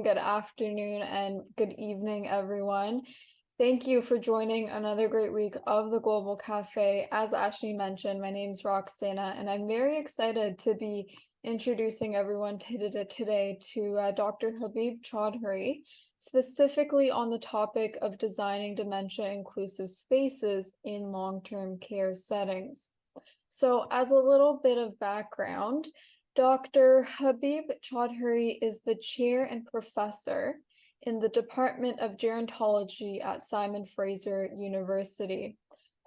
good afternoon, and good evening, everyone. Thank you for joining another great week of the Global Cafe. As Ashley mentioned, my name's Roxana, and I'm very excited to be introducing everyone today to Dr. Habib Chaudhury, specifically on the topic of designing dementia-inclusive spaces in long-term care settings. So as a little bit of background, Dr. Habib Chaudhury is the chair and professor in the Department of Gerontology at Simon Fraser University.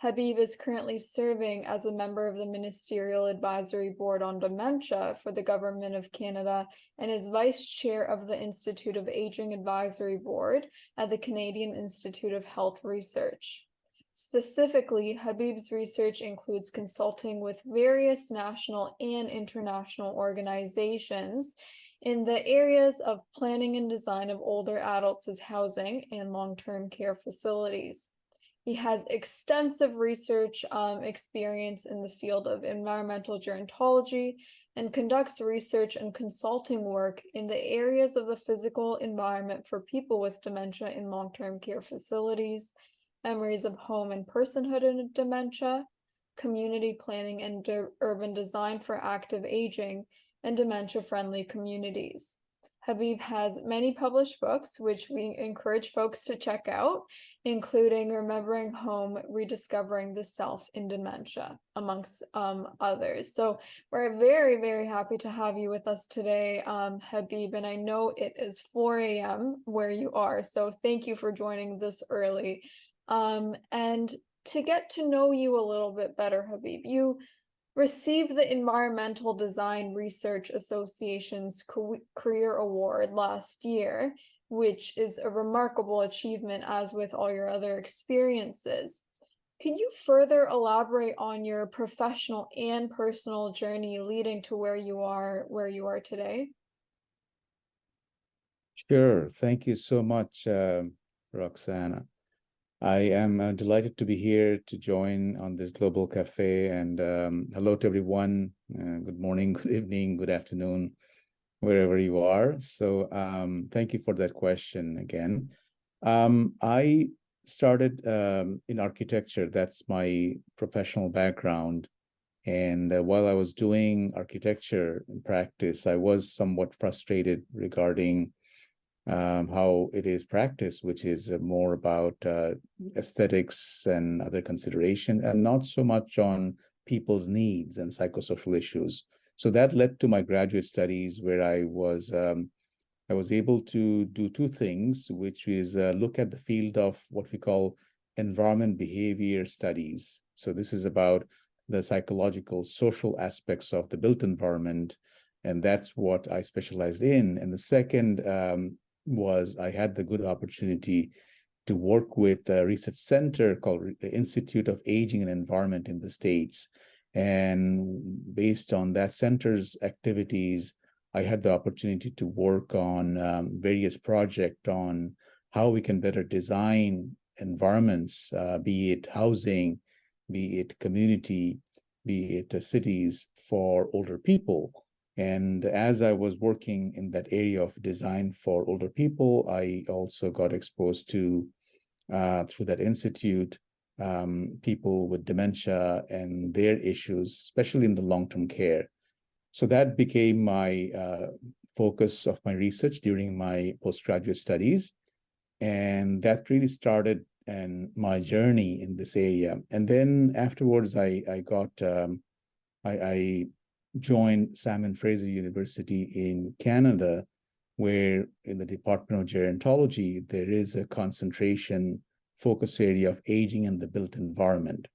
Habib is currently serving as a member of the Ministerial Advisory Board on Dementia for the Government of Canada and is vice chair of the Institute of Aging Advisory Board at the Canadian Institute of Health Research. Specifically, Habib's research includes consulting with various national and international organizations in the areas of planning and design of older adults' housing and long-term care facilities. He has extensive research experience in the field of environmental gerontology and conducts research and consulting work in the areas of the physical environment for people with dementia in long-term care facilities, memories of home and personhood in dementia, community planning and urban design for active aging, and dementia-friendly communities. Habib has many published books, which we encourage folks to check out, including Remembering Home, Rediscovering the Self in Dementia, amongst others. So we're very, very happy to have you with us today, Habib, and I know it is 4 a.m. where you are, so thank you for joining this early. And to get to know you a little bit better, Habib, you received the Environmental Design Research Association's Career Award last year, which is a remarkable achievement, as with all your other experiences. Could you further elaborate on your professional and personal journey leading to where you are today? Sure. Thank you so much, Roxana. I am delighted to be here to join on this Global Cafe, and hello to everyone. Good morning, good evening, good afternoon, wherever you are. So thank you for that question again. I started in architecture. That's my professional background. And while I was doing architecture in practice, I was somewhat frustrated regarding how it is practiced, which is more about aesthetics and other consideration, and not so much on people's needs and psychosocial issues. So that led to my graduate studies, where I was able to do two things, which is look at the field of what we call environment behavior studies. So this is about the psychological, social aspects of the built environment, and that's what I specialized in. And the second was I had the good opportunity to work with a research center called the Institute of Aging and Environment in the States. And based on that center's activities, I had the opportunity to work on various projects on how we can better design environments, be it housing, be it community, be it cities for older people. And as I was working in that area of design for older people, I also got exposed to, through that institute, people with dementia and their issues, especially in the long-term care. So that became my focus of my research during my postgraduate studies. And that really started my journey in this area. And then afterwards, I joined Simon Fraser University in Canada, where in the Department of Gerontology, there is a concentration focus area of aging and the built environment.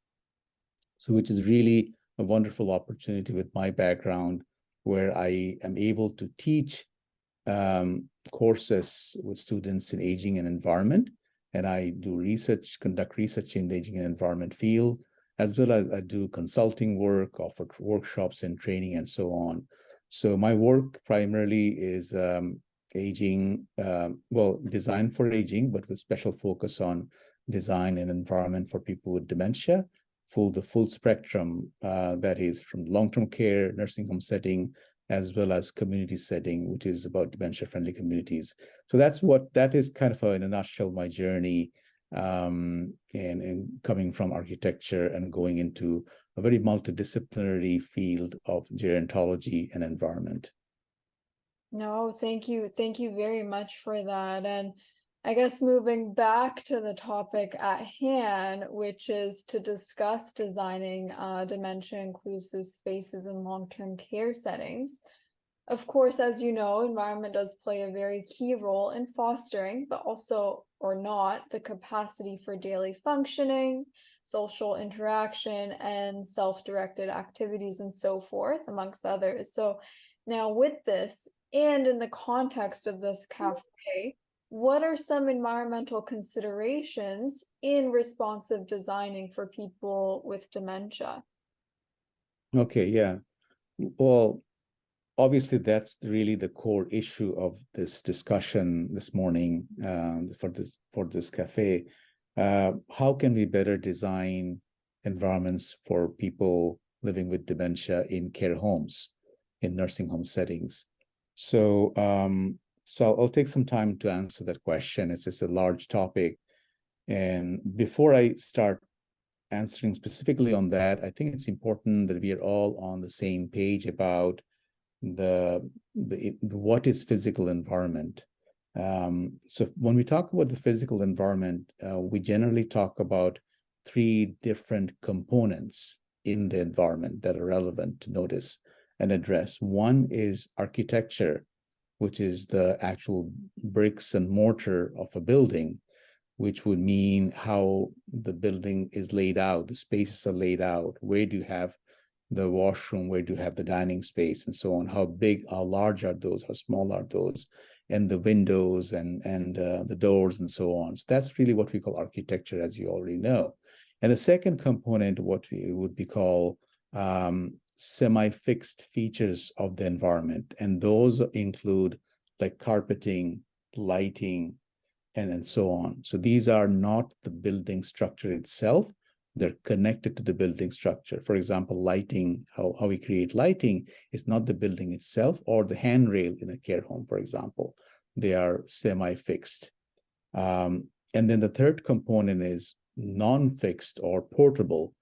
So which is really a wonderful opportunity with my background, where I am able to teach courses with students in aging and environment. And I do research, conduct research in the aging and environment field, as well as I do consulting work, offer workshops and training, and so on. So my work primarily is aging, design for aging, but with special focus on design and environment for people with dementia, the full spectrum, that is from long-term care, nursing home setting, as well as community setting, which is about dementia-friendly communities. So that is kind of in a nutshell my journey, and coming from architecture and going into a very multidisciplinary field of gerontology and environment. No, thank you. Thank you very much for that. And I guess moving back to the topic at hand, which is to discuss designing dementia-inclusive spaces in long-term care settings. Of course, as you know, environment does play a very key role in fostering, but also, or not, the capacity for daily functioning, social interaction, and self-directed activities and so forth, amongst others. So now with this, and in the context of this cafe, what are some environmental considerations in responsive designing for people with dementia? Okay, yeah. Well, obviously, that's really the core issue of this discussion this morning, for this cafe. How can we better design environments for people living with dementia in care homes, in nursing home settings? So, I'll take some time to answer that question. It's a large topic, and before I start answering specifically on that, I think it's important that we are all on the same page about the what is physical environment. So when we talk about the physical environment, we generally talk about three different components in the environment that are relevant to notice and address. One is architecture, which is the actual bricks and mortar of a building, which would mean how the building is laid out, the spaces are laid out, where do you have the washroom, where do you have the dining space, and so on, how big, how large are those, how small are those, and the windows and the doors and so on. So that's really what we call architecture, as you already know. And the second component, what we would be called semi-fixed features of the environment. And those include like carpeting, lighting, and so on. So these are not the building structure itself. They're connected to the building structure. For example, lighting, how we create lighting is not the building itself or the handrail in a care home, for example. They are semi-fixed. And then the third component is non-fixed or portable.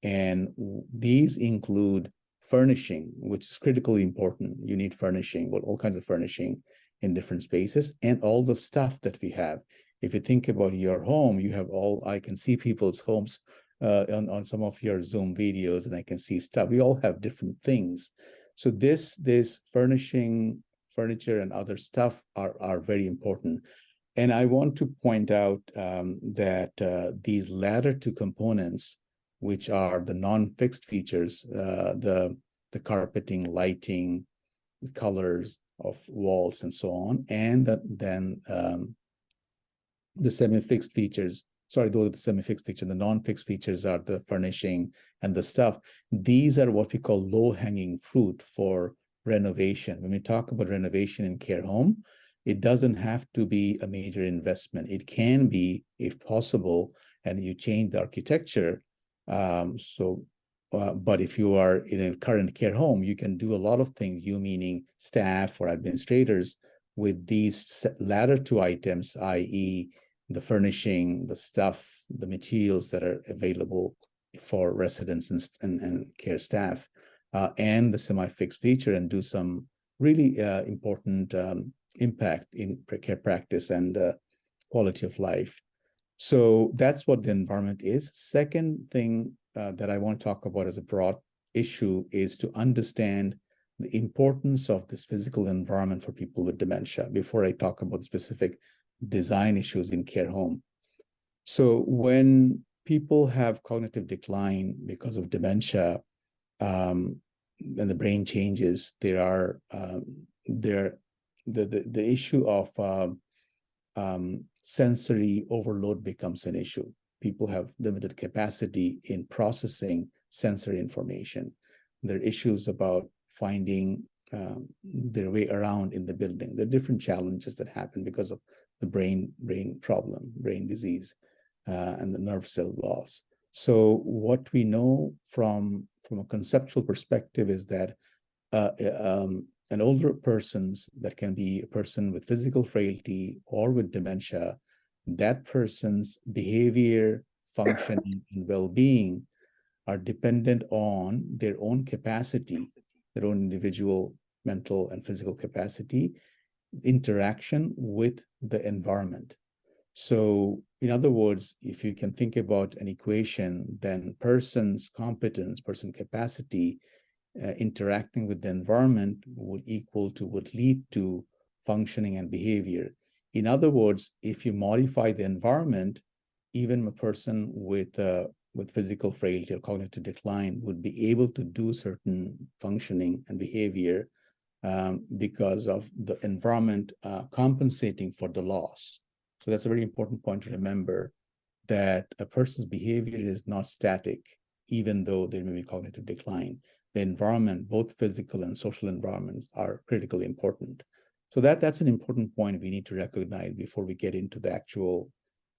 And these include furnishing, which is critically important. You need furnishing, well, all kinds of furnishing in different spaces, and all the stuff that we have. If you think about your home, you have all, I can see people's homes on some of your Zoom videos, and I can see stuff. We all have different things. So this furnishing, furniture, and other stuff are very important. And I want to point out that these latter two components, which are the non-fixed features, the carpeting, lighting, the colors of walls, and so on, and then the semi-fixed features. Sorry, those are the semi-fixed features. The non-fixed features are the furnishing and the stuff. These are what we call low-hanging fruit for renovation. When we talk about renovation in care home, it doesn't have to be a major investment. It can be, if possible, and you change the architecture. But if you are in a current care home, you can do a lot of things, you meaning staff or administrators, with these latter two items, i.e., the furnishing, the stuff, the materials that are available for residents and care staff, and the semi-fixed feature, and do some really important impact in care practice and quality of life. So that's what the environment is. Second thing that I want to talk about as a broad issue is to understand the importance of this physical environment for people with dementia before I talk about specific design issues in care home. So when people have cognitive decline because of dementia, and the brain changes, the issue of sensory overload becomes an issue. People have limited capacity in processing sensory information. There are issues about finding their way around in the building. There are different challenges that happen because of the brain problem, brain disease, and the nerve cell loss. So what we know from a conceptual perspective is that an older persons, that can be a person with physical frailty or with dementia, that person's behavior, functioning, and well-being are dependent on their own capacity, their own individual mental and physical capacity, interaction with the environment. So, in other words, if you can think about an equation, then person's competence, person capacity, interacting with the environment would lead to functioning and behavior. In other words, if you modify the environment, even a person with physical frailty or cognitive decline would be able to do certain functioning and behavior because of the environment compensating for the loss. So that's a very important point to remember, that a person's behavior is not static, even though there may be cognitive decline. The environment, both physical and social environments, are critically important. So that's an important point we need to recognize before we get into the actual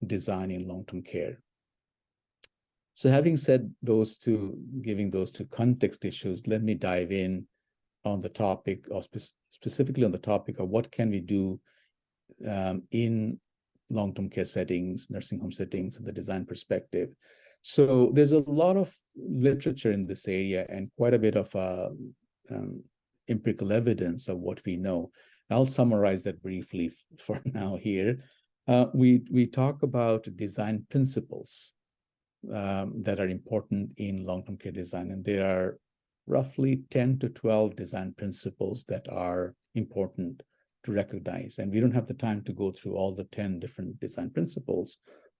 design in long-term care. So having said those two, giving those two context issues, let me dive in on the topic, or specifically on the topic of what can we do in long-term care settings, nursing home settings, from the design perspective. So there's a lot of literature in this area and quite a bit of empirical evidence of what we know. I'll summarize that briefly for now here. We talk about design principles that are important in long-term care design, and there are roughly 10 to 12 design principles that are important to recognize. And we don't have the time to go through all the 10 different design principles,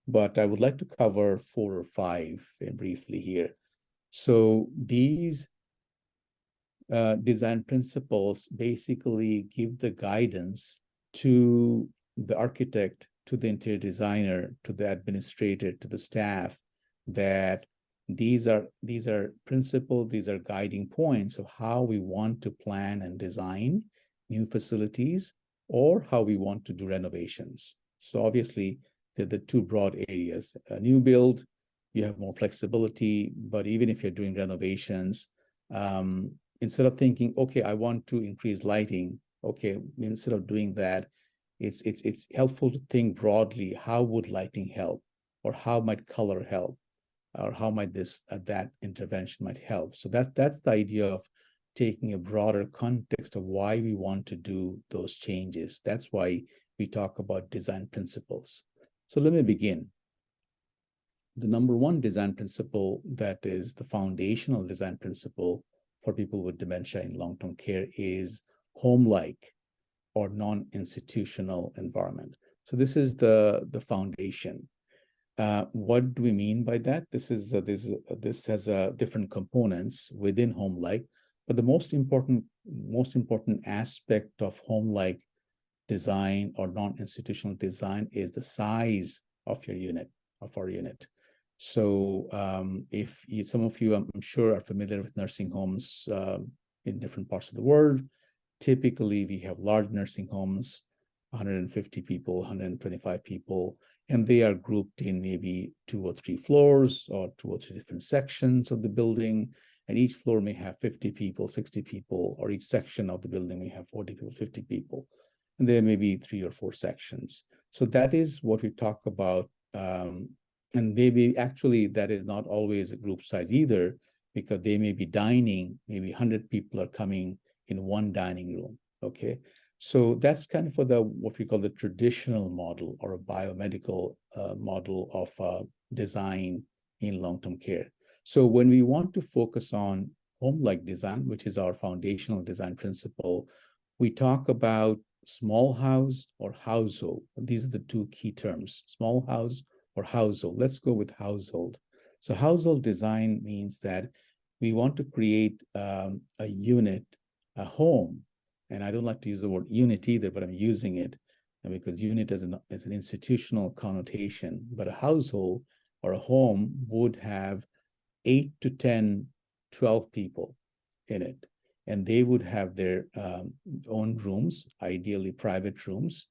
but I would like to cover 4 or 5 briefly here. So these design principles basically give the guidance to the architect, to the interior designer, to the administrator, to the staff, that these are principles, these are guiding points of how we want to plan and design new facilities, or how we want to do renovations. So obviously, they're the two broad areas. A new build, you have more flexibility, but even if you're doing renovations, instead of thinking, okay, I want to increase lighting, okay, instead of doing that, it's helpful to think broadly, how would lighting help, or how might color help, or how might that intervention might help. So that's the idea of taking a broader context of why we want to do those changes. That's why we talk about design principles. So let me begin. The number one design principle, that is the foundational design principle for people with dementia in long-term care, is home-like or non-institutional environment. So this is the foundation. What do we mean by that? This has different components within home-like, but the most important aspect of home-like design or non-institutional design is the size of your unit, of our unit. So some of you, I'm sure, are familiar with nursing homes in different parts of the world. Typically, we have large nursing homes, 150 people, 125 people, and they are grouped in maybe 2 or 3 floors or 2 or 3 different sections of the building. And each floor may have 50 people, 60 people, or each section of the building may have 40 people, 50 people. And there may be 3 or 4 sections. So that is what we talk about. And maybe actually that is not always a group size either, because they may be dining, maybe 100 people are coming in one dining room, okay? So that's kind of for what we call the traditional model, or a biomedical model of design in long-term care. So when we want to focus on home-like design, which is our foundational design principle, we talk about small house or household. These are the 2 key terms, small house or household. Let's go with household. So household design means that we want to create a unit, a home. And I don't like to use the word unit either, but I'm using it because unit is an institutional connotation. But a household or a home would have 8 to 10, 12 people in it. And they would have their own rooms, ideally private rooms,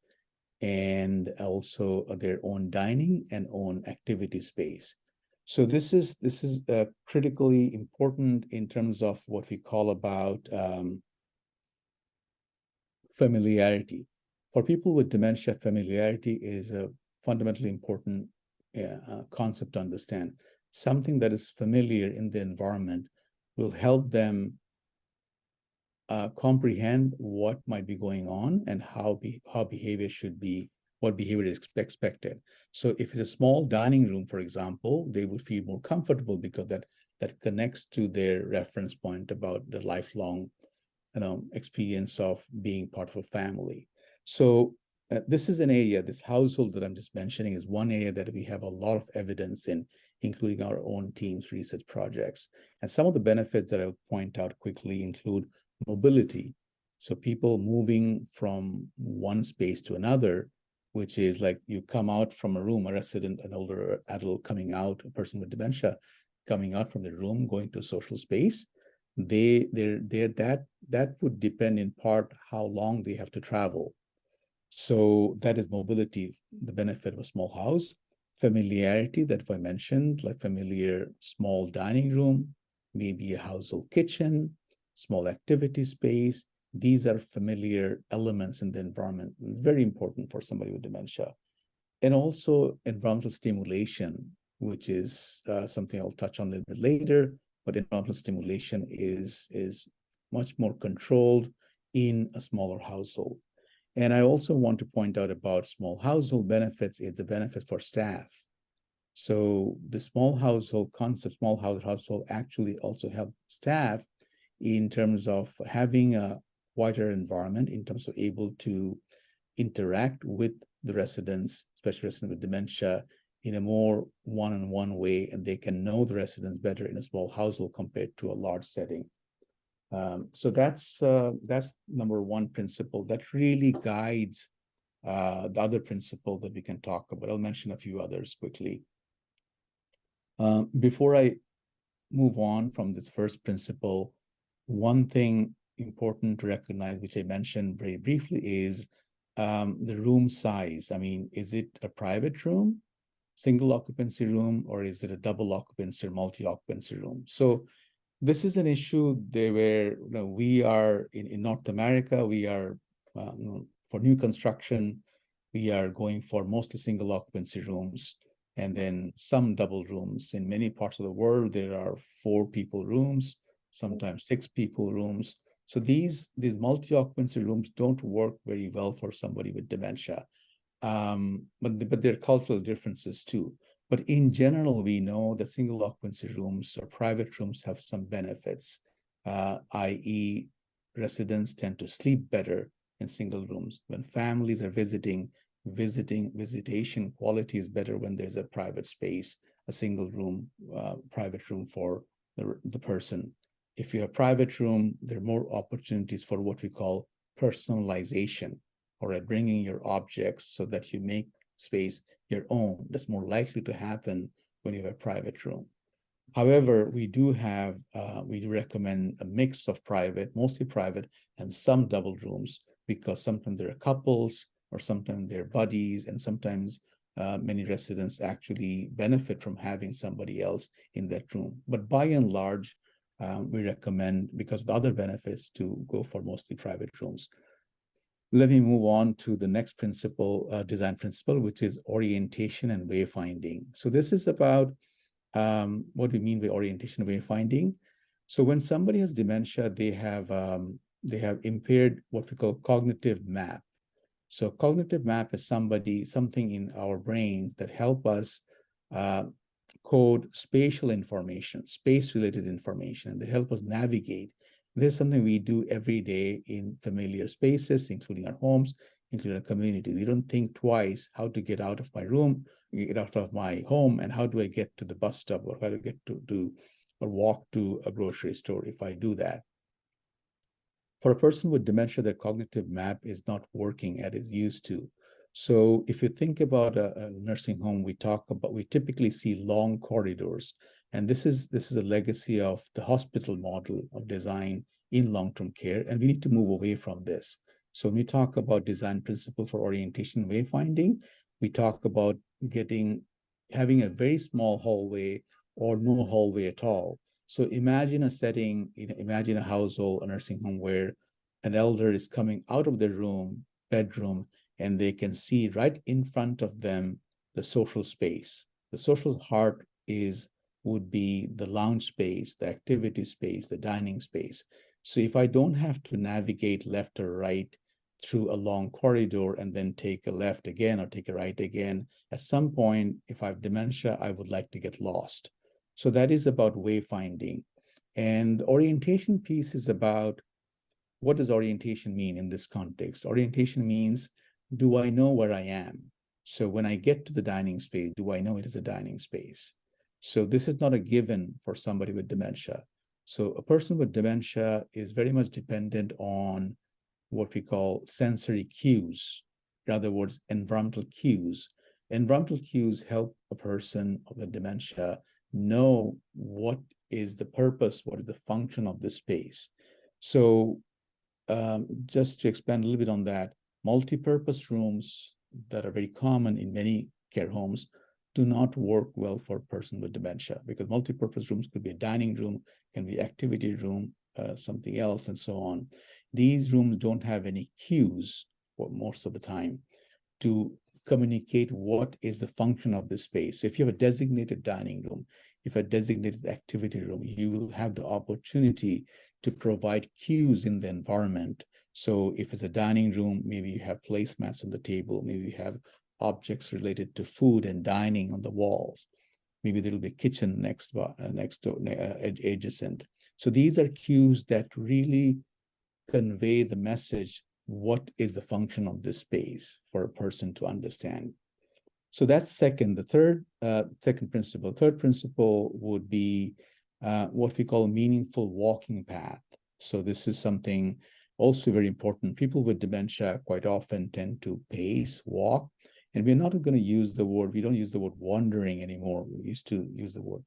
and also their own dining and own activity space. So this is critically important in terms of what we call about familiarity. For people with dementia, familiarity is a fundamentally important concept to understand. Something that is familiar in the environment will help them comprehend what might be going on and how behavior should be, what behavior is expected. So if it's a small dining room, for example, they will feel more comfortable because that connects to their reference point about the lifelong experience of being part of a family. So this is an area, this household that I'm just mentioning is one area that we have a lot of evidence in, including our own team's research projects. And some of the benefits that I'll point out quickly include mobility. So people moving from one space to another, which is like you come out from a room, a resident, an older adult coming out, a person with dementia coming out from the room, going to a social space. That would depend in part how long they have to travel. So that is mobility, the benefit of a small house. Familiarity that I mentioned, like familiar small dining room, maybe a household kitchen, small activity space. These are familiar elements in the environment, very important for somebody with dementia. And also environmental stimulation, which is something I'll touch on a little bit later, but environmental stimulation is much more controlled in a smaller household. And I also want to point out about small household benefits is the benefit for staff. So the small household concept, small household actually also help staff in terms of having a wider environment, in terms of able to interact with the residents, especially residents with dementia, in a more one-on-one way, and they can know the residents better in a small household compared to a large setting. So that's number one principle that really guides the other principle that we can talk about. I'll mention a few others quickly. Before I move on from this first principle, one thing important to recognize, which I mentioned very briefly, is the room size. I mean, is it a private room, single occupancy room, or is it a double occupancy or multi-occupancy room? So this is an issue where we are in North America, we are for new construction, we are going for mostly single occupancy rooms and then some double rooms. In many parts of the world, there are 4 people rooms, sometimes 6 people rooms. So these multi-occupancy rooms don't work very well for somebody with dementia. But there are cultural differences too. But in general, we know that single occupancy rooms or private rooms have some benefits, i.e. residents tend to sleep better in single rooms. When families are visitation quality is better when there's a private space, a single room, private room for the person. If you have a private room, there are more opportunities for what we call personalization, or bringing your objects so that you make space your own. That's more likely to happen when you have a private room. However, we do recommend a mix of private, mostly private, and some double rooms, because sometimes there are couples or sometimes they're buddies, and sometimes many residents actually benefit from having somebody else in that room. But by and large, we recommend, because of the other benefits, to go for mostly private rooms. Let me move on to the next principle, design principle, which is orientation and wayfinding. So this is about what we mean by orientation and wayfinding. So when somebody has dementia, they have impaired what we call cognitive map. So cognitive map is something in our brains that help us code spatial information, space-related information, and they help us navigate. This is something we do every day in familiar spaces, including our homes, including our community. We don't think twice how to get out of my room, get out of my home, and how do I get to the bus stop, or how do I get to or walk to a grocery store if I do that. For a person with dementia, their cognitive map is not working as it used to. So if you think about a nursing home, we typically see long corridors. And this is a legacy of the hospital model of design in long-term care, and we need to move away from this. So when we talk about design principle for orientation and wayfinding, we talk about having a very small hallway or no hallway at all. So imagine a setting, imagine a household, a nursing home where an elder is coming out of their bedroom, and they can see right in front of them the social space. The social heart would be the lounge space, the activity space, the dining space. So if I don't have to navigate left or right through a long corridor and then take a left again or take a right again, at some point, if I have dementia, I would like to get lost. So that is about wayfinding. And the orientation piece is about, what does orientation mean in this context? Orientation means, do I know where I am? So when I get to the dining space, do I know it is a dining space? So this is not a given for somebody with dementia. So a person with dementia is very much dependent on what we call sensory cues. In other words, environmental cues. Environmental cues help a person with dementia know what is the purpose, what is the function of the space. So just to expand a little bit on that, multi-purpose rooms that are very common in many care homes do not work well for a person with dementia, because multi-purpose rooms could be a dining room, can be activity room, something else, and so on. These rooms don't have any cues for most of the time to communicate what is the function of the space. If you have a designated dining room, if a designated activity room, you will have the opportunity to provide cues in the environment. So if it's a dining room, maybe you have placemats on the table, maybe you have objects related to food and dining on the walls. Maybe there will be a kitchen next door, adjacent. So these are cues that really convey the message, what is the function of this space for a person to understand. So that's second. The third principle would be what we call meaningful walking path. So this is something also very important. People with dementia quite often tend to walk, and we're not going to use the word, we don't use the word wandering anymore. We used to use the word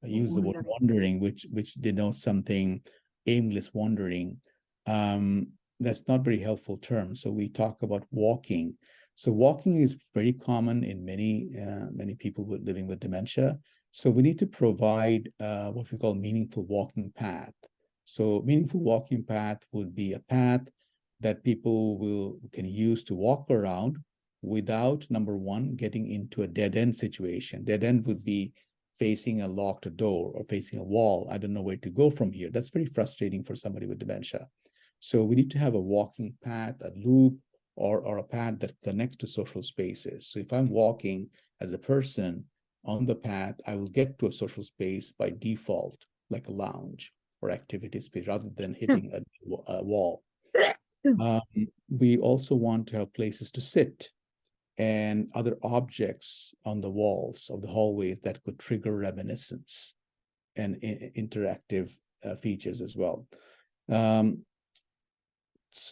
wandering, which denotes something aimless wandering. That's not very helpful term. So we talk about walking. So walking is very common in many people living with dementia. So we need to provide what we call meaningful walking path. So meaningful walking path would be a path that people can use to walk around without, number one, getting into a dead end situation. Dead end would be facing a locked door or facing a wall. I don't know where to go from here. That's very frustrating for somebody with dementia. So we need to have a walking path, a loop, or a path that connects to social spaces. So if I'm walking as a person on the path, I will get to a social space by default, like a lounge or activity space, rather than hitting a wall. We also want to have places to sit and other objects on the walls of the hallways that could trigger reminiscence and interactive features as well.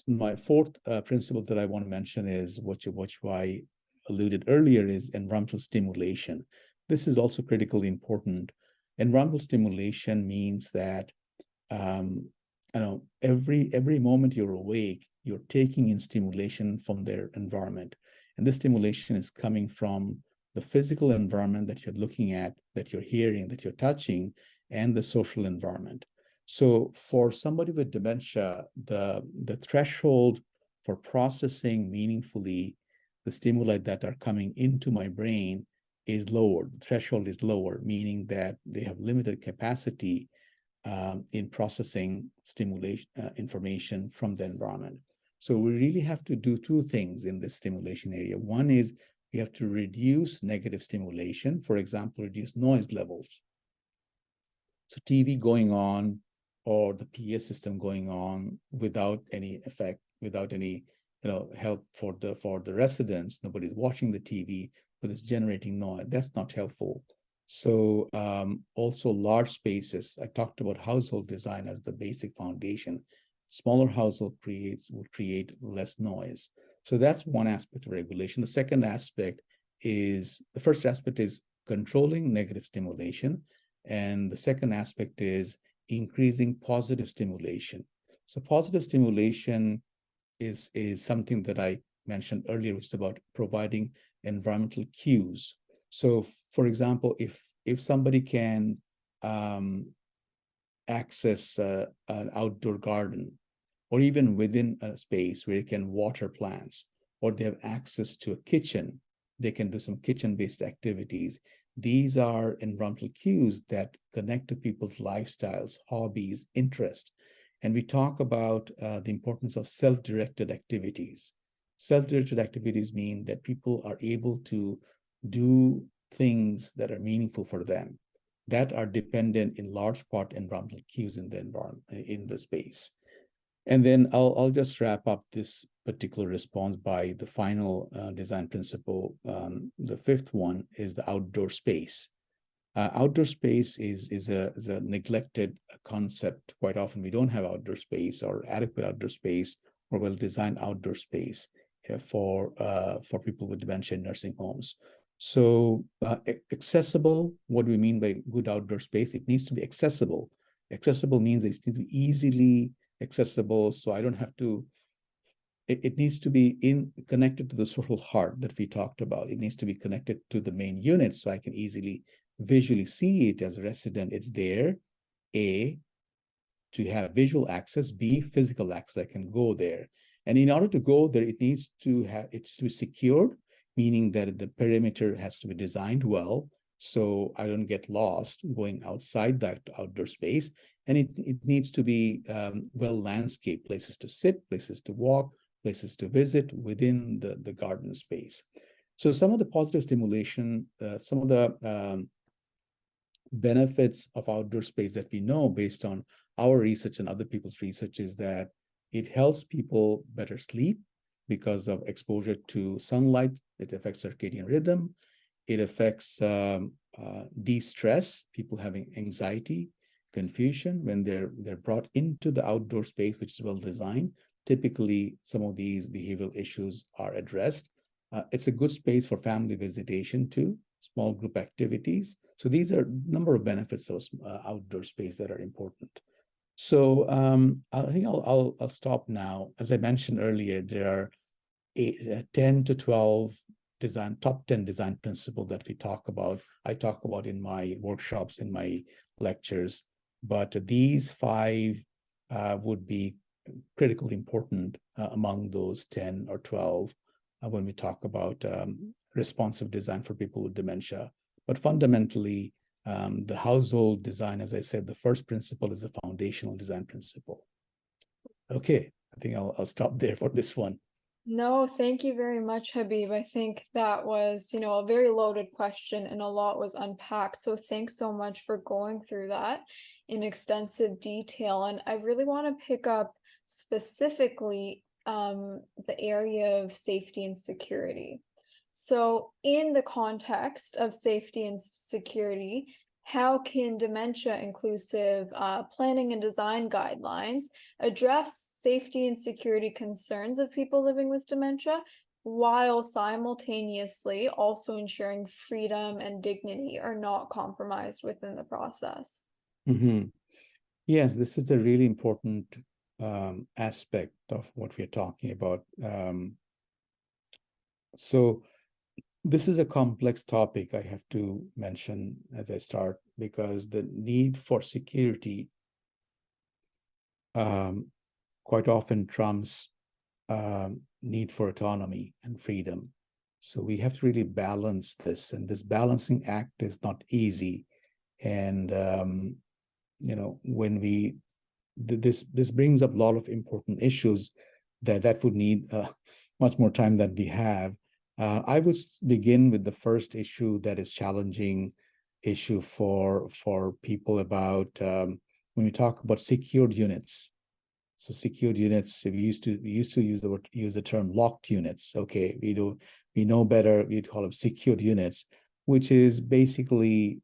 My fourth principle that I want to mention is which I alluded earlier, is environmental stimulation. This is also critically important. Environmental stimulation means that every moment you're awake, you're taking in stimulation from their environment. And this stimulation is coming from the physical environment that you're looking at, that you're hearing, that you're touching, and the social environment. So for somebody with dementia, the threshold for processing meaningfully the stimuli that are coming into my brain is lower. The threshold is lower, meaning that they have limited capacity in processing stimulation information from the environment. So we really have to do two things in this stimulation area. One is we have to reduce negative stimulation, for example, reduce noise levels. So TV going on or the PA system going on without any effect, without any help for the residents. Nobody's watching the TV, but it's generating noise. That's not helpful. So also large spaces. I talked about household design as the basic foundation. Smaller household would create less noise. So that's one aspect of regulation. The first aspect is controlling negative stimulation. And the second aspect is increasing positive stimulation. So positive stimulation is something that I mentioned earlier, which is about providing environmental cues. So for example, if somebody can access an outdoor garden or even within a space where you can water plants, or they have access to a kitchen, they can do some kitchen-based activities. These are environmental cues that connect to people's lifestyles, hobbies, interests. And we talk about the importance of self-directed activities. Self-directed activities mean that people are able to do things that are meaningful for them, that are dependent in large part environmental cues in the environment, in the space. And then I'll just wrap up this particular response by the final design principle. The fifth one is the outdoor space. Outdoor space is a neglected concept. Quite often, we don't have outdoor space or adequate outdoor space or well-designed outdoor space for people with dementia in nursing homes. So accessible, what do we mean by good outdoor space? It needs to be accessible. Accessible means that it needs to be easily accessible, so I don't have to, it needs to be connected to the social heart that we talked about. It needs to be connected to the main unit so I can easily visually see it as a resident. It's there, A, to have visual access, B, physical access. I can go there. And in order to go there, it needs to have, it's to be secured, meaning that the perimeter has to be designed well, so I don't get lost going outside that outdoor space. And it needs to be well landscaped, places to sit, places to walk, places to visit within the garden space. So some of the positive stimulation, some of the benefits of outdoor space that we know based on our research and other people's research is that it helps people better sleep because of exposure to sunlight. It affects circadian rhythm. It affects de-stress, people having anxiety, confusion when they're brought into the outdoor space, which is well designed. Typically, some of these behavioral issues are addressed. It's a good space for family visitation too, small group activities. So these are a number of benefits of outdoor space that are important. So I think I'll stop now. As I mentioned earlier, there are 10 to 12 top 10 design principles that we talk about. I talk about in my workshops, in my lectures, but these 5 would be critically important among those 10 or 12 when we talk about responsive design for people with dementia. But fundamentally, the household design, as I said, the first principle is the foundational design principle. Okay, I think I'll stop there for this one. No, thank you very much, Habib. I think that was, a very loaded question and a lot was unpacked. So thanks so much for going through that in extensive detail. And I really want to pick up specifically the area of safety and security. So in the context of safety and security, how can dementia-inclusive planning and design guidelines address safety and security concerns of people living with dementia, while simultaneously also ensuring freedom and dignity are not compromised within the process? Mm-hmm. Yes, this is a really important aspect of what we're talking about. So this is a complex topic, I have to mention as I start, because the need for security quite often trumps need for autonomy and freedom. So we have to really balance this, and this balancing act is not easy. And when this brings up a lot of important issues that would need much more time than we have. I would begin with the first issue that is challenging issue for people about when we talk about secured units. So secured units, we used to use the term locked units. Okay, we know better. We'd call them secured units, which is basically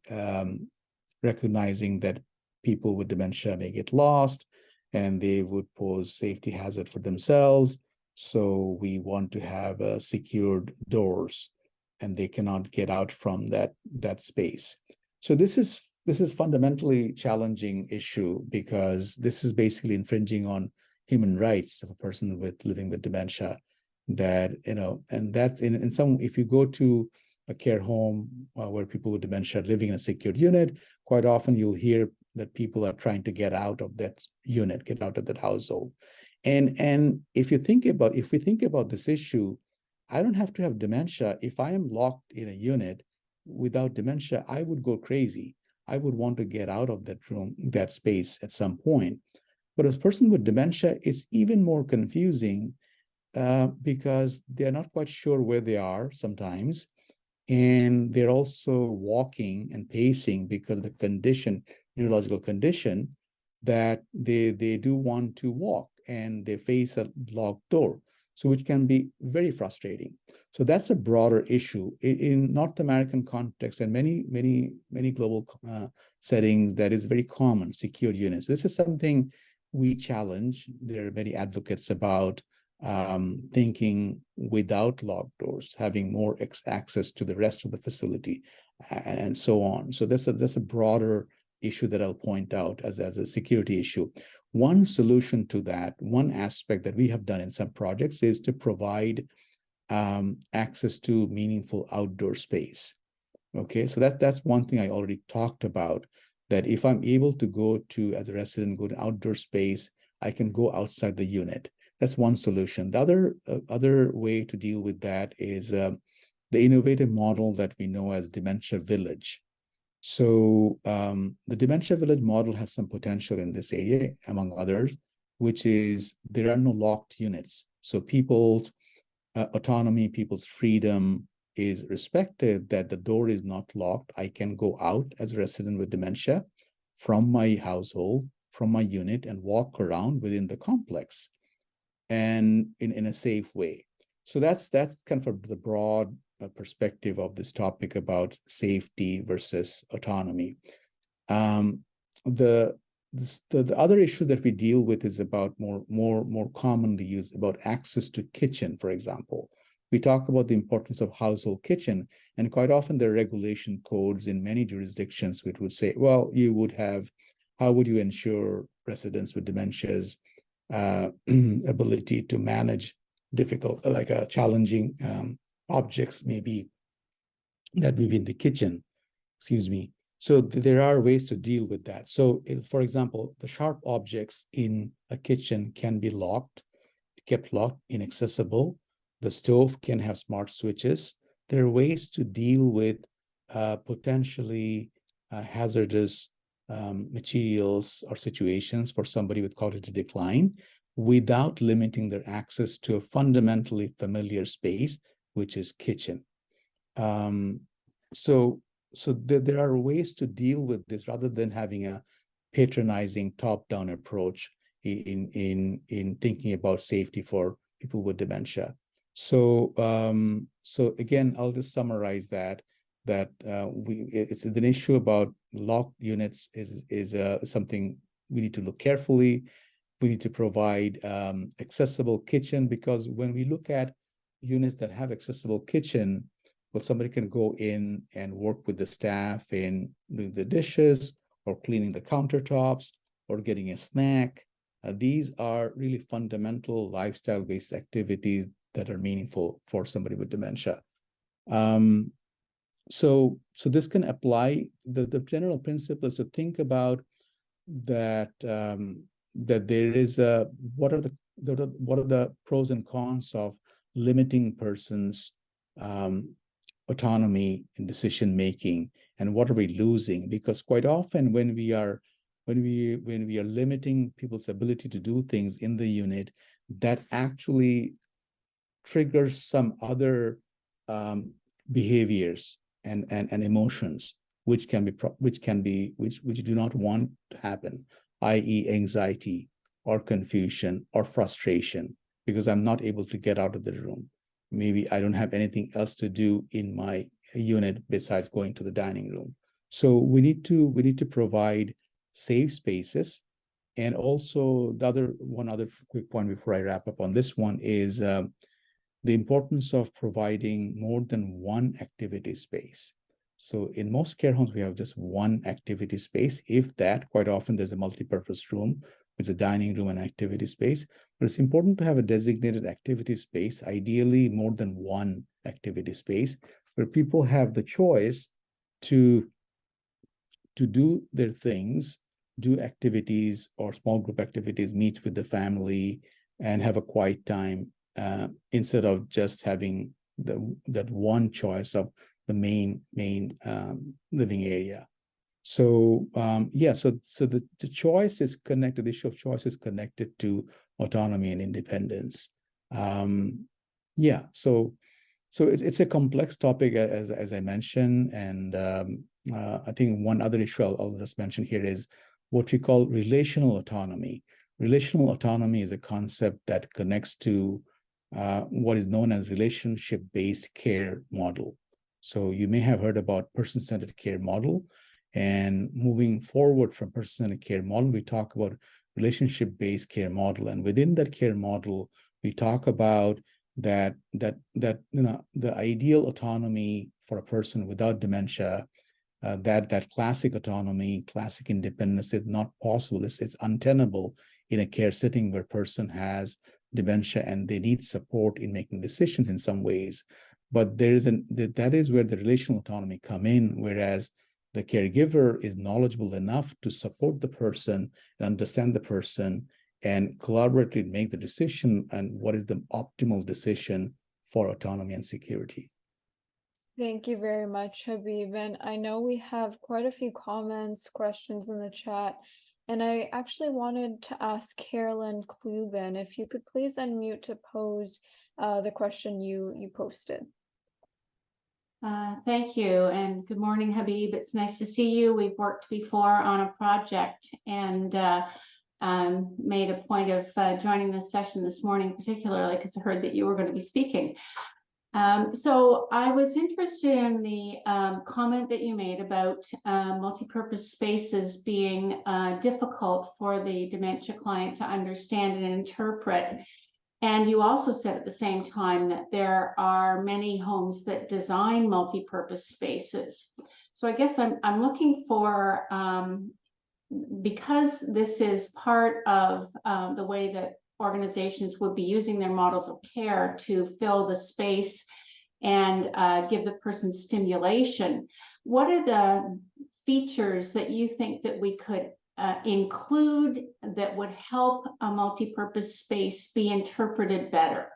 recognizing that people with dementia may get lost and they would pose safety hazard for themselves. So we want to have secured doors, and they cannot get out from that space. So this is fundamentally challenging issue, because this is basically infringing on human rights of a person living with dementia. That and that in some, if you go to a care home where people with dementia are living in a secured unit, quite often you'll hear that people are trying to get out of that unit, get out of that household. And if we think about this issue, I don't have to have dementia. If I am locked in a unit without dementia, I would go crazy. I would want to get out of that room, that space at some point. But a person with dementia is even more confusing because they're not quite sure where they are sometimes. And they're also walking and pacing because of the condition, neurological condition, that they do want to walk and they face a locked door, so which can be very frustrating. So that's a broader issue in North American context and many global settings. That is very common, secure units. This is something we challenge. There are many advocates about thinking without locked doors, having more access to the rest of the facility, and so on. So that's a broader issue that I'll point out as a security issue. One solution to that, one aspect that we have done in some projects, is to provide access to meaningful outdoor space. Okay, so that's one thing I already talked about, that if I'm able to go to, as a resident, go to outdoor space, I can go outside the unit. That's one solution. The other way to deal with that is the innovative model that we know as Dementia Village. So the Dementia Village model has some potential in this area, among others, which is there are no locked units. So people's autonomy, people's freedom is respected, that the door is not locked. I can go out as a resident with dementia from my household, from my unit, and walk around within the complex and in a safe way. So that's kind of the broad perspective of this topic about safety versus autonomy. The other issue that we deal with is about more commonly used, about access to kitchen, for example. We talk about the importance of household kitchen, and quite often there are regulation codes in many jurisdictions which would say, well, how would you ensure residents with dementias ability to manage difficult, like challenging objects, maybe that may be in the kitchen, excuse me. So there are ways to deal with that. So for example, the sharp objects in a kitchen can be kept locked, inaccessible. The stove can have smart switches. There are ways to deal with potentially hazardous materials or situations for somebody with cognitive decline without limiting their access to a fundamentally familiar space, which is kitchen. So there are ways to deal with this rather than having a patronizing top-down approach in thinking about safety for people with dementia. So again, I'll just summarize that it's an issue about locked units is something we need to look carefully. We need to provide accessible kitchen, because when we look at units that have accessible kitchen, well, somebody can go in and work with the staff in doing the dishes or cleaning the countertops or getting a snack. These are really fundamental lifestyle-based activities that are meaningful for somebody with dementia. So this can apply. The general principle is to think about that that there is what are the pros and cons of limiting persons' autonomy in decision making, and what are we losing? Because quite often when we are limiting people's ability to do things in the unit, that actually triggers some other behaviors and emotions which do not want to happen, i.e., anxiety or confusion or frustration, because I'm not able to get out of the room. Maybe I don't have anything else to do in my unit besides going to the dining room. So we need to provide safe spaces. And also one other quick point before I wrap up on this one is the importance of providing more than one activity space. So in most care homes, we have just one activity space. If that, quite often there's a multi-purpose room, it's a dining room and activity space. But it's important to have a designated activity space, ideally more than one activity space, where people have the choice to do their things, do activities or small group activities, meet with the family, and have a quiet time instead of just having that one choice of the main living area. So yeah, so the choice is connected. The issue of choice is connected to autonomy and independence. Yeah, so it's a complex topic, as I mentioned, and I think one other issue I'll just mention here is what we call relational autonomy. Relational autonomy is a concept that connects to what is known as relationship-based care model. So you may have heard about person-centered care model, and moving forward from person-centered care model, we talk about relationship-based care model, and within that care model, we talk about that the ideal autonomy for a person without dementia, that classic autonomy, classic independence is not possible. It's untenable in a care setting where a person has dementia and they need support in making decisions in some ways. But that is where the relational autonomy come in, whereas the caregiver is knowledgeable enough to support the person and understand the person and collaboratively make the decision and what is the optimal decision for autonomy and security. Thank you very much, Habib. And I know we have quite a few comments, questions in the chat. And I actually wanted to ask Carolyn Cluban if you could please unmute to pose the question you posted. Thank you, and good morning, Habib. It's nice to see you. We've worked before on a project and made a point of joining this session this morning, particularly because I heard that you were going to be speaking. So I was interested in the comment that you made about multi-purpose spaces being difficult for the dementia client to understand and interpret. And you also said at the same time that there are many homes that design multi-purpose spaces. So I guess I'm looking for, because this is part of the way that organizations would be using their models of care to fill the space and give the person stimulation. What are the features that you think that we could include that would help a multi-purpose space be interpreted better?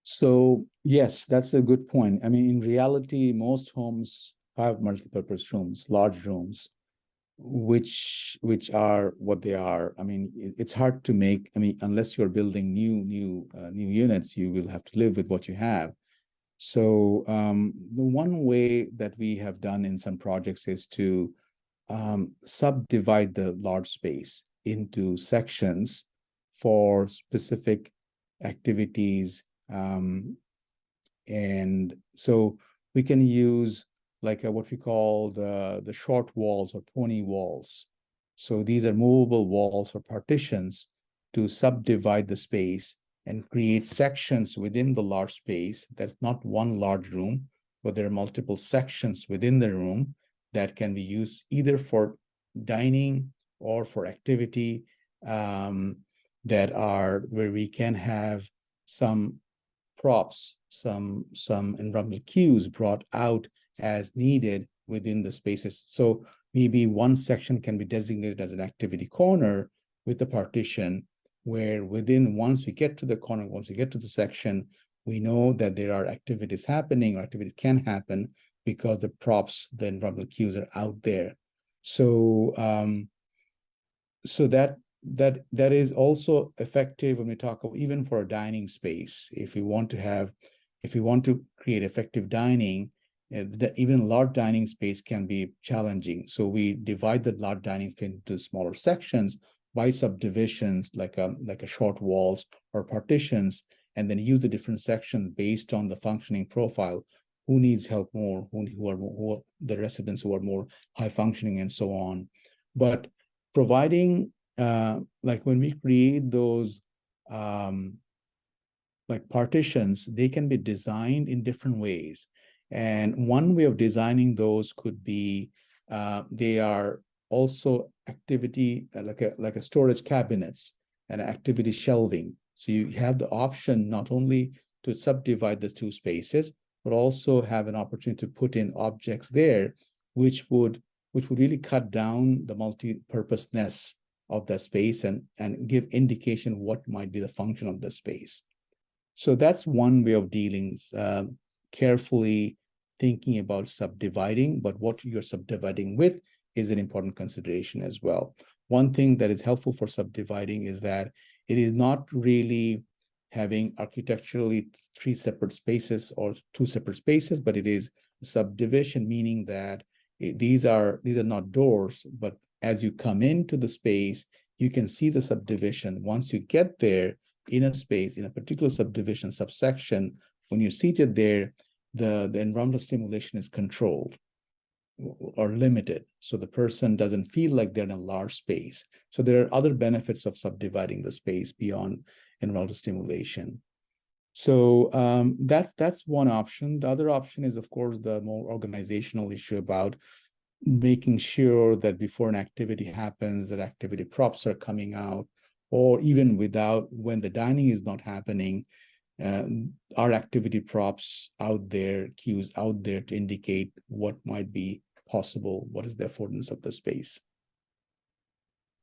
So yes, that's a good point. I mean, in reality, most homes have multi-purpose rooms, large rooms, which are what they are. I mean, it's hard to make. I mean, unless you're building new units, you will have to live with what you have. So the one way that we have done in some projects is to subdivide the large space into sections for specific activities. And so we can use like what we call the short walls or pony walls. So these are movable walls or partitions to subdivide the space and create sections within the large space. That's not one large room, but there are multiple sections within the room that can be used either for dining or for activity that are where we can have some props, some environmental cues brought out as needed within the spaces. So maybe one section can be designated as an activity corner with a partition where once we get to the corner, once we get to the section, we know that there are activities happening or activities can happen because the props, the environmental cues are out there. So that is also effective when we talk of even for a dining space. If we want to create effective dining, even large dining space can be challenging. So we divide the large dining space into smaller sections by subdivisions, like a short walls or partitions, and then use the different sections based on the functioning profile. Who needs help more? Who are the residents who are more high functioning, and so on. But providing like when we create those like partitions, they can be designed in different ways. And one way of designing those could be they are also activity like a storage cabinets and activity shelving. So you have the option not only to subdivide the two spaces, but also have an opportunity to put in objects there, which would really cut down the multi-purposeness of the space and give indication what might be the function of the space. So that's one way of dealing, carefully thinking about subdividing, but what you're subdividing with is an important consideration as well. One thing that is helpful for subdividing is that it is not really having architecturally 3 separate spaces or 2 separate spaces, but it is subdivision, meaning that these are not doors, but as you come into the space, you can see the subdivision. Once you get there in a space, in a particular subdivision, subsection, when you're seated there, the environmental stimulation is controlled or limited. So the person doesn't feel like they're in a large space. So there are other benefits of subdividing the space beyond environmental stimulation. So that's one option. The other option is, of course, the more organizational issue about making sure that before an activity happens, that activity props are coming out, or even without, when the dining is not happening, our activity props out there, cues out there to indicate what might be possible, what is the affordance of the space.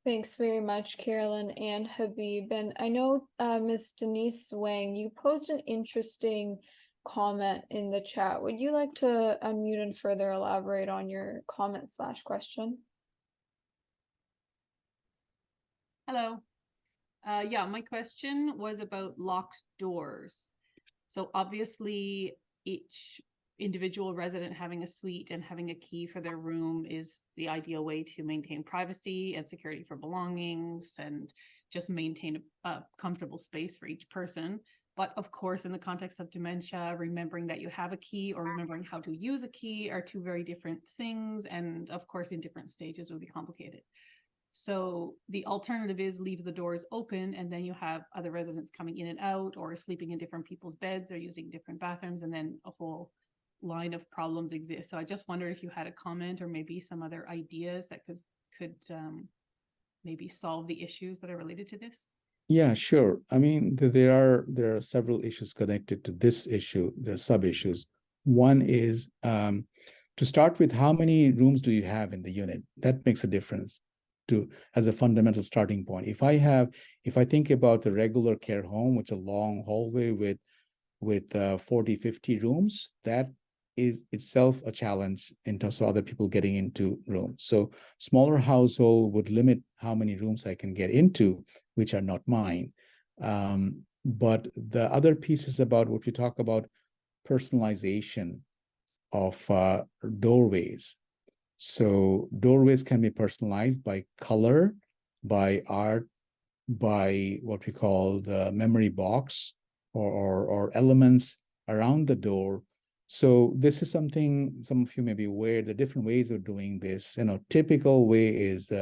Thanks very much, Carolyn and Habib. And I know Ms. Denise Wang, you posed an interesting comment in the chat. Would you like to unmute and further elaborate on your comment / question? Hello. Yeah, my question was about locked doors. So obviously each individual resident having a suite and having a key for their room is the ideal way to maintain privacy and security for belongings and just maintain a comfortable space for each person. But of course, in the context of dementia, remembering that you have a key or remembering how to use a key are 2 very different things. And of course, in different stages would be complicated. So the alternative is leave the doors open, and then you have other residents coming in and out or sleeping in different people's beds or using different bathrooms, and then a whole line of problems exist. So I just wondered if you had a comment or maybe some other ideas that could maybe solve the issues that are related to this. Yeah, sure. I mean, there are several issues connected to this issue. There are sub-issues. One is to start with, how many rooms do you have in the unit? That makes a difference as a fundamental starting point. If I think about the regular care home, which is a long hallway with 40, 50 rooms, that is itself a challenge in terms of other people getting into rooms. So smaller household would limit how many rooms I can get into, which are not mine. But the other piece is about what we talk about, personalization of doorways. So doorways can be personalized by color, by art, by what we call the memory box or elements around the door. So this is something some of you may be aware, the different ways of doing this. Typical way is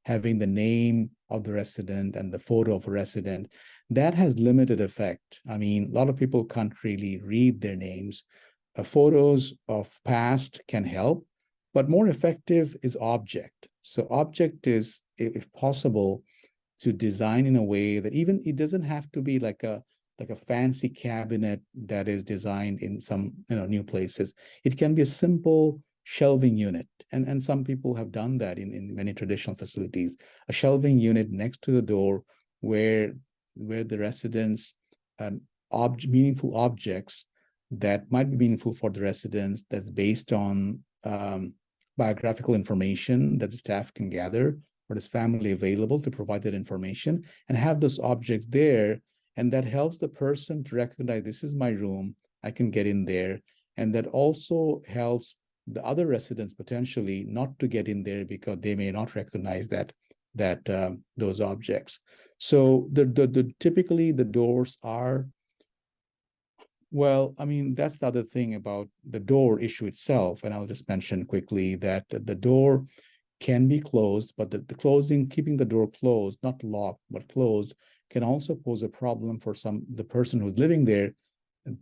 having the name of the resident and the photo of a resident. That has limited effect. I mean, a lot of people can't really read their names. Photos of past can help, but more effective is object. So object is, if possible, to design in a way that even it doesn't have to be like a fancy cabinet that is designed in some new places. It can be a simple shelving unit, and some people have done that in many traditional facilities. A shelving unit next to the door where the residents meaningful objects that might be meaningful for the residents, that's based on biographical information that the staff can gather, or is family available to provide that information, and have those objects there. And that helps the person to recognize, this is my room, I can get in there. And that also helps the other residents potentially not to get in there because they may not recognize those objects. So typically the doors are, well, I mean, that's the other thing about the door issue itself. And I'll just mention quickly that the door can be closed, but the closing, keeping the door closed, not locked, but closed, can also pose a problem for the person who's living there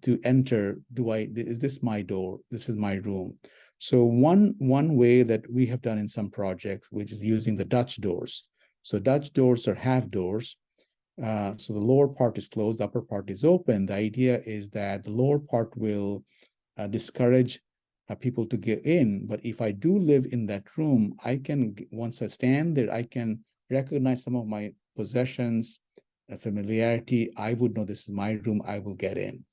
to enter. Is this my door? This is my room. So one way that we have done in some projects, which is using the Dutch doors. So Dutch doors are half doors. So the lower part is closed, the upper part is open. The idea is that the lower part will discourage people to get in. But if I do live in that room, once I stand there, I can recognize some of my possessions, familiarity. I would know this is my room, I will get in.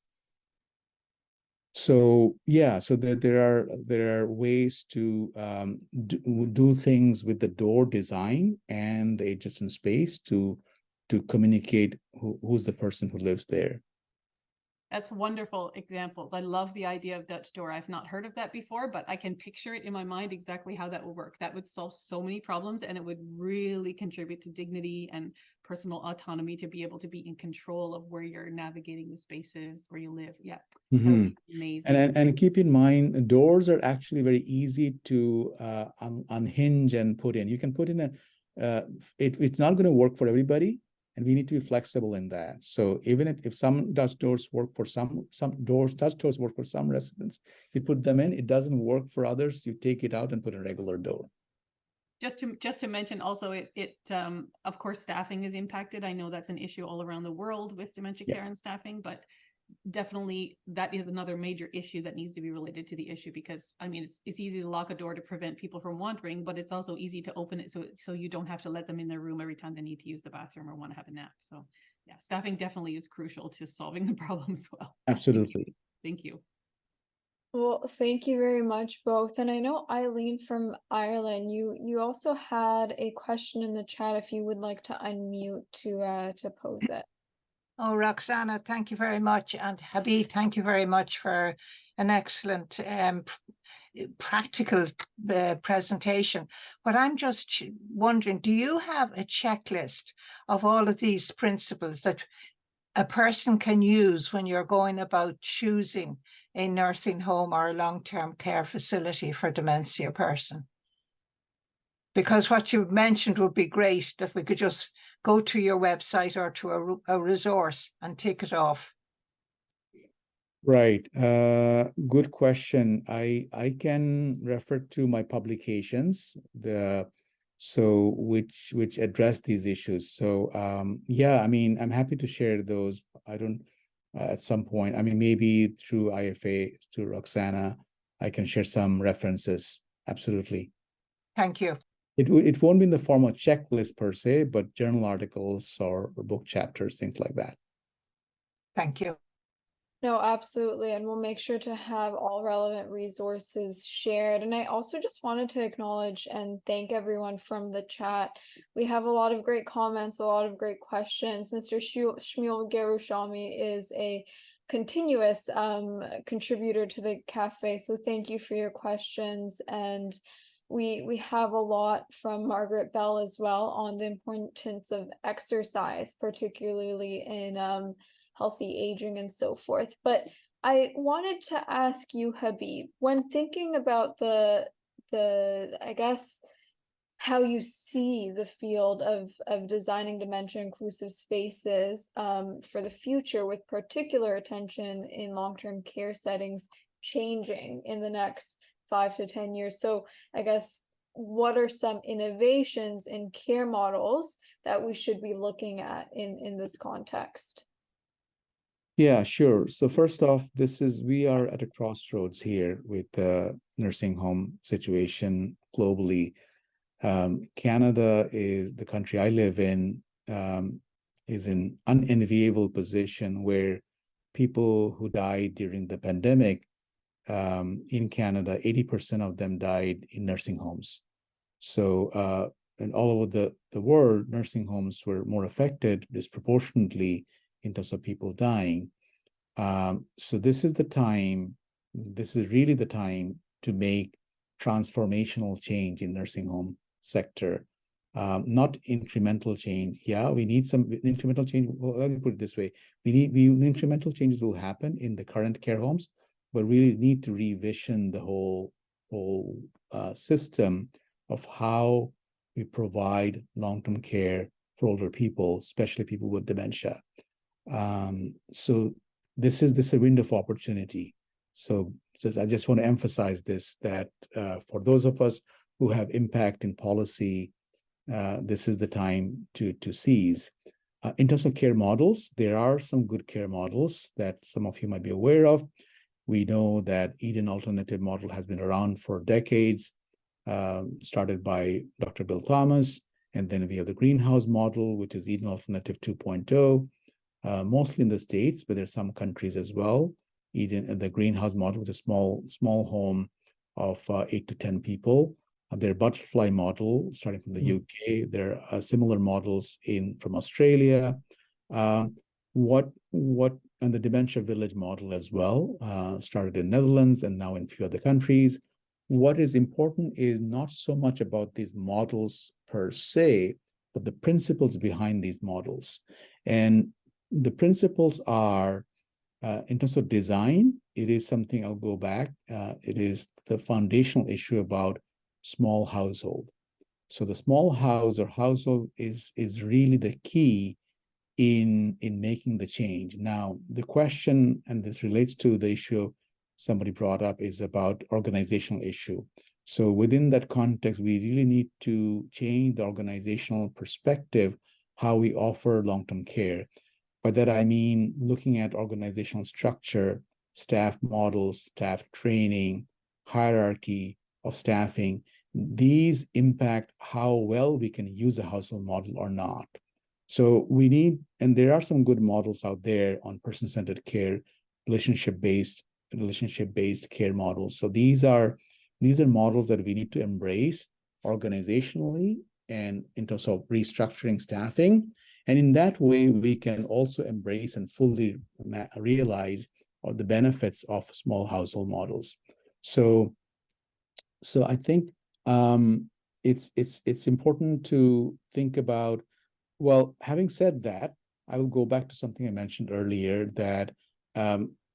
So yeah, so there are ways to do things with the door design and the adjacent space to communicate who's the person who lives there. That's wonderful examples. I love the idea of Dutch door. I've not heard of that before, but I can picture it in my mind exactly how that will work. That would solve so many problems, and it would really contribute to dignity and personal autonomy to be able to be in control of where you're navigating the spaces where you live. Yeah, that would be amazing. And keep in mind, doors are actually very easy to unhinge and put in. You can put in it's not going to work for everybody, and we need to be flexible in that. So even if some Dutch doors work for Dutch doors work for some residents, you put them in. It doesn't work for others, you take it out and put a regular door. Just to mention also, of course, staffing is impacted. I know that's an issue all around the world with dementia care and staffing, but definitely that is another major issue that needs to be related to the issue, because I mean, it's easy to lock a door to prevent people from wandering, but it's also easy to open it so you don't have to let them in their room every time they need to use the bathroom or want to have a nap. So yeah, staffing definitely is crucial to solving the problem as well. Absolutely. Thank you. Well, thank you very much, both. And I know Eileen from Ireland, you also had a question in the chat if you would like to unmute to pose it. Oh, Roxana, thank you very much. And Habib, thank you very much for an excellent practical presentation. But I'm just wondering, do you have a checklist of all of these principles that a person can use when you're going about choosing a nursing home or a long-term care facility for a dementia person? Because what you mentioned would be great, that we could just go to your website or to a resource and take it off. Right. Good question. I can refer to my publications, which address these issues. So yeah, I mean, I'm happy to share those. I don't at some point. I mean, maybe through IFA, through Roxana, I can share some references. Absolutely. Thank you. It won't be in the form of checklist per se, but journal articles or book chapters, things like that. Thank you. No, absolutely. And we'll make sure to have all relevant resources shared. And I also just wanted to acknowledge and thank everyone from the chat. We have a lot of great comments, a lot of great questions. Mr. Shmuel Gerushami is a continuous contributor to the cafe. So thank you for your questions. And we have a lot from Margaret Bell as well on the importance of exercise, particularly in healthy aging and so forth. But I wanted to ask you, Habib, when thinking about the I guess how you see the field of designing dementia inclusive spaces for the future, with particular attention in long-term care settings changing in the next 5 to 10 years. So I guess, what are some innovations in care models that we should be looking at in this context? Yeah, sure. So first off, we are at a crossroads here with the nursing home situation globally. Canada is the country I live in, is in unenviable position where people who died during the pandemic in Canada, 80% of them died in nursing homes. So and all over the world, nursing homes were more affected disproportionately in terms of people dying. So this is really the time to make transformational change in nursing home sector, not incremental change. Yeah, we need some incremental change. Well, let me put it this way. Incremental changes will happen in the current care homes, but really need to revision the whole system of how we provide long-term care for older people, especially people with dementia. So this is a window of opportunity. So I just want to emphasize this, that for those of us who have impact in policy, this is the time to seize. In terms of care models, there are some good care models that some of you might be aware of. We know that Eden Alternative Model has been around for decades, started by Dr. Bill Thomas, And then we have the greenhouse model, which is Eden Alternative 2.0, mostly in the States, but there's some countries as well. Eden, the greenhouse model with a small home of 8 to 10 people. Their butterfly model, starting from the UK. There are similar models from Australia. And the dementia village model as well, started in Netherlands and now in a few other countries. What is important is not so much about these models per se, but the principles behind these models. And the principles are, in terms of design, it is something I'll go back. It is the foundational issue about small household. So the small house or household is really the key in making the change. Now, the question, and this relates to the issue somebody brought up, is about organizational issue. So within that context, we really need to change the organizational perspective, how we offer long-term care. By that, I mean looking at organizational structure, staff models, staff training, hierarchy of staffing. These impact how well we can use a household model or not. So we need, and there are some good models out there on person-centered care, relationship-based care models. So these are models that we need to embrace organizationally and in terms of restructuring staffing. And in that way, we can also embrace and fully realize the benefits of small household models. So I think it's important to think about. Well, having said that, I will go back to something I mentioned earlier, that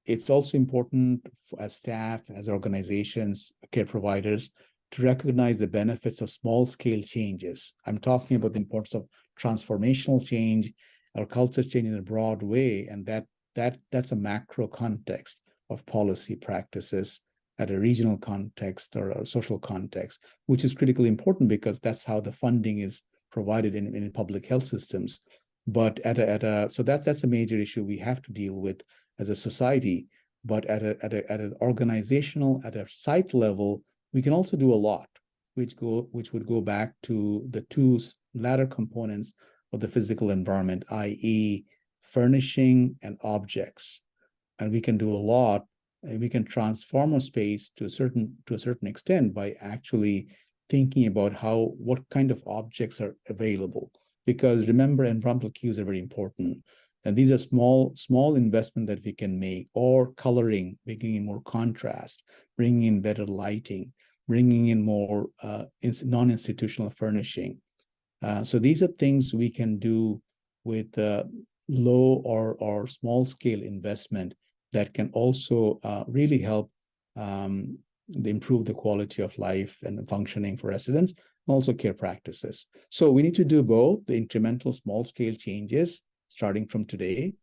it's also important as staff, as organizations, care providers, to recognize the benefits of small-scale changes. I'm talking about the importance of transformational change or culture change in a broad way, and that's a macro context of policy practices at a regional context or a social context, which is critically important because that's how the funding is provided in public health systems. But so that's a major issue we have to deal with as a society. But at an organizational, at a site level, we can also do a lot, which would go back to the two latter components of the physical environment, i.e., furnishing and objects. And we can do a lot, and we can transform a space to a certain extent by actually thinking about what kind of objects are available. Because remember, environmental cues are very important. And these are small investment that we can make, or coloring, bringing in more contrast, bringing in better lighting, bringing in more non-institutional furnishing. So these are things we can do with low or small scale investment that can also really help improve the quality of life and functioning for residents, and also care practices. So we need to do both the incremental small scale changes starting from today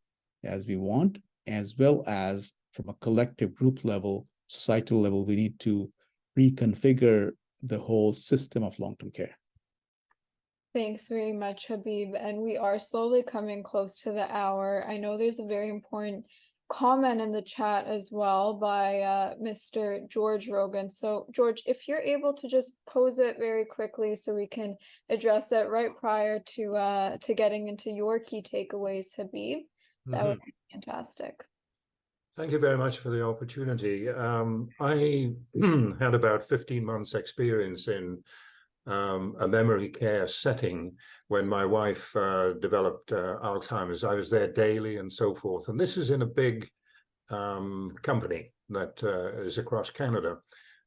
as we want, as well as from a collective group level, societal level, we need to reconfigure the whole system of long-term care. Thanks very much, Habib. And we are slowly coming close to the hour. I know there's a very important comment in the chat as well by Mr. George Rogan. So George, if you're able to just pose it very quickly so we can address it right prior to getting into your key takeaways, Habib, that would be fantastic. Thank you very much for the opportunity. I had about 15 months experience in a memory care setting when my wife developed Alzheimer's. I was there daily and so forth. And this is in a big company that is across Canada.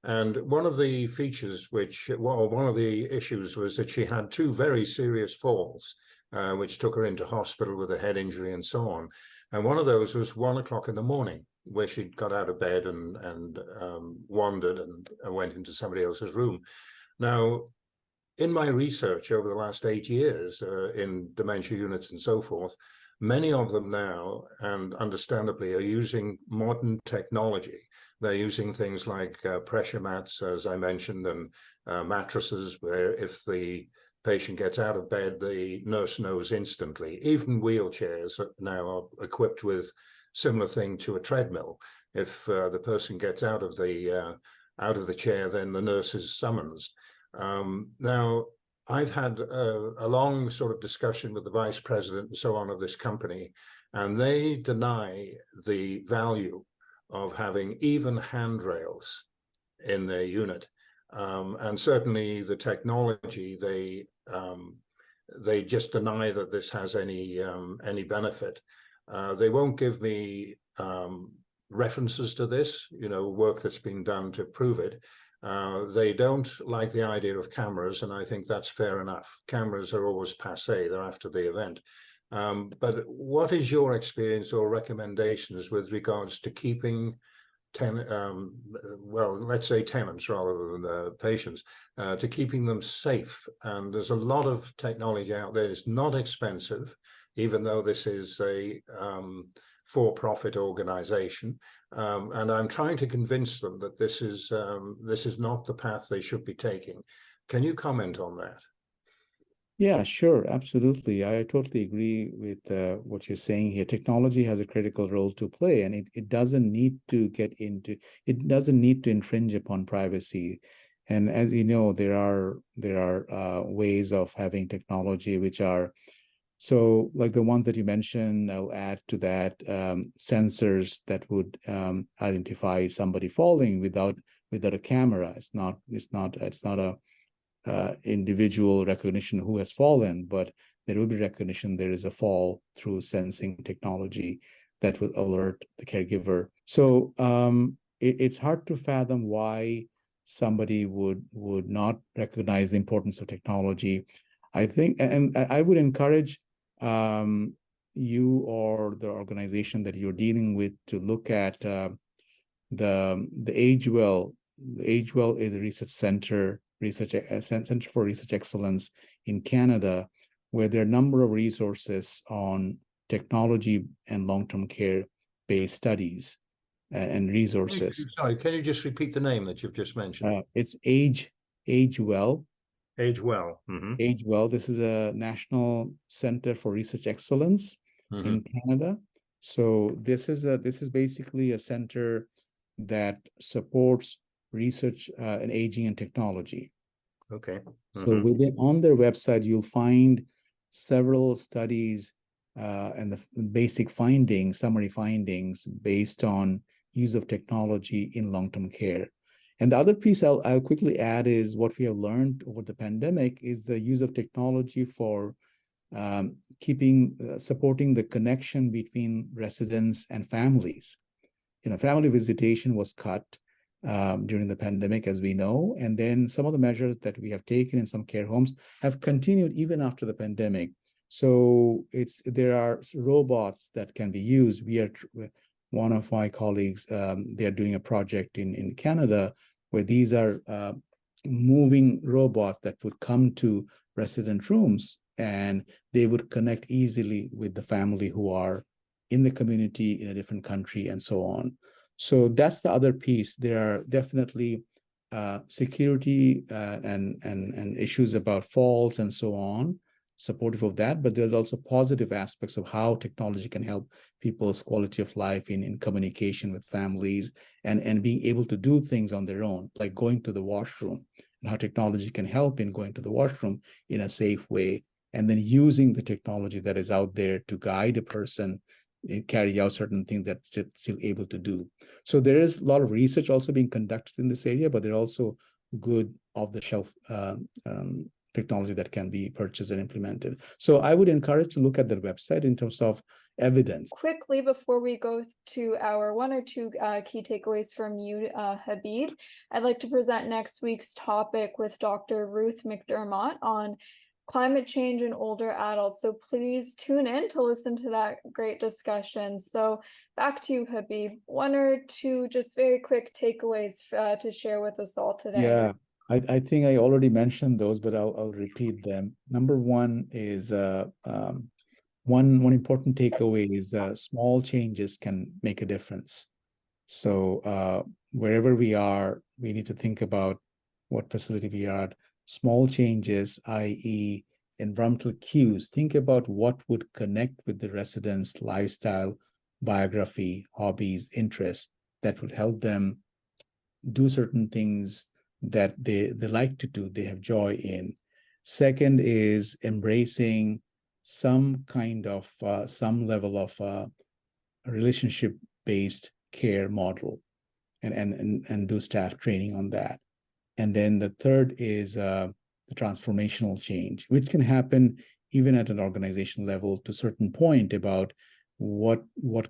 And one of the features one of the issues was that she had two very serious falls, which took her into hospital with a head injury and so on. And one of those was 1 o'clock in the morning, where she got out of bed and wandered and went into somebody else's room. Now, in my research over the last 8 years in dementia units and so forth, many of them now, and understandably, are using modern technology. They're using things like pressure mats, as I mentioned, and mattresses, where if the patient gets out of bed, the nurse knows instantly. Even wheelchairs now are equipped with similar thing to a treadmill. If the person gets out of the chair, then the nurse is summoned. Now, I've had a long sort of discussion with the vice president and so on of this company, and they deny the value of having even handrails in their unit. And certainly the technology, they just deny that this has any benefit. They won't give me references to this, work that's been done to prove it. They don't like the idea of cameras, and I think that's fair enough. Cameras are always passé, they're after the event. But what is your experience or recommendations with regards to keeping let's say tenants rather than patients, to keeping them safe? And there's a lot of technology out there. It's not expensive, even though this is a for-profit organization, and I'm trying to convince them that this is not the path they should be taking. Can you comment on that? Yeah, sure, absolutely. I totally agree with what you're saying here. Technology has a critical role to play, and it doesn't need to infringe upon privacy. And as you know, there are ways of having technology which are so, like the ones that you mentioned. I'll add to that sensors that would identify somebody falling without a camera. It's not a individual recognition who has fallen, but there will be recognition there is a fall through sensing technology that will alert the caregiver. So it's hard to fathom why somebody would not recognize the importance of technology. I think, and I would encourage you or the organization that you're dealing with to look at the AgeWell. AgeWell is a research center for research excellence in Canada, where there are a number of resources on technology and long-term care-based studies and resources. Sorry, can you just repeat the name that you've just mentioned? It's AgeWell. AgeWell. Mm-hmm. AgeWell. This is a national center for research excellence in Canada. So this is basically a center that supports research in aging and technology. Okay. So on their website, you'll find several studies and the basic findings, summary findings based on use of technology in long-term care. And the other piece I'll quickly add is what we have learned over the pandemic is the use of technology for supporting the connection between residents and families. Family visitation was cut during the pandemic, as we know, and then some of the measures that we have taken in some care homes have continued even after the pandemic. So there are robots that can be used. One of my colleagues, they are doing a project in Canada where these are moving robots that would come to resident rooms, and they would connect easily with the family who are in the community in a different country and so on. So that's the other piece. There are definitely security and issues about falls and so on, supportive of that, but there's also positive aspects of how technology can help people's quality of life in communication with families and being able to do things on their own, like going to the washroom, and how technology can help in going to the washroom in a safe way, and then using the technology that is out there to guide a person and carry out certain things that still able to do. So there is a lot of research also being conducted in this area, but there are also good off-the-shelf technology that can be purchased and implemented. So I would encourage to look at their website in terms of evidence. Quickly, before we go to our one or two key takeaways from you, Habib, I'd like to present next week's topic with Dr. Ruth McDermott on climate change in older adults. So please tune in to listen to that great discussion. So back to you, Habib. One or two just very quick takeaways to share with us all today. Yeah, I think I already mentioned those, but I'll repeat them. Number one is one important takeaway is small changes can make a difference. So wherever we are, we need to think about what facility we are at. Small changes, i.e. environmental cues. Think about what would connect with the residents' lifestyle, biography, hobbies, interests that would help them do certain things that they like to do, they have joy in. Second is embracing some kind of some level of relationship-based care model, and do staff training on that. And then the third is the transformational change, which can happen even at an organization level to a certain point about what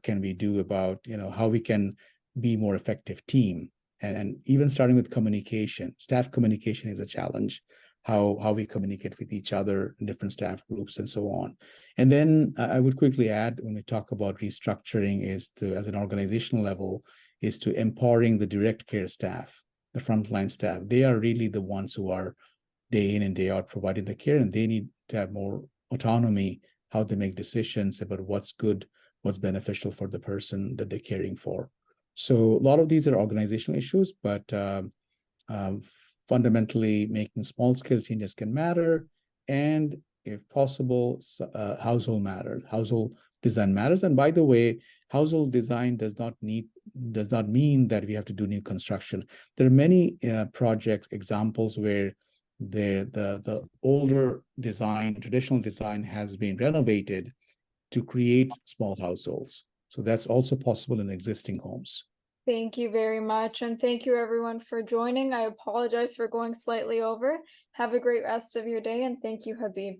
can we do about, how we can be more effective team. And even starting with communication, staff communication is a challenge, how we communicate with each other in different staff groups and so on. And then I would quickly add, when we talk about restructuring, is to, as an organizational level, is to empowering the direct care staff, the frontline staff. They are really the ones who are day in and day out providing the care, and they need to have more autonomy, how they make decisions about what's good, what's beneficial for the person that they're caring for. So a lot of these are organizational issues, but fundamentally making small scale changes can matter. And if possible, household design matters. And by the way, household design does not mean that we have to do new construction. There are many projects, examples where the older design, traditional design, has been renovated to create small households. So that's also possible in existing homes. Thank you very much. And thank you everyone for joining. I apologize for going slightly over. Have a great rest of your day. And thank you, Habib.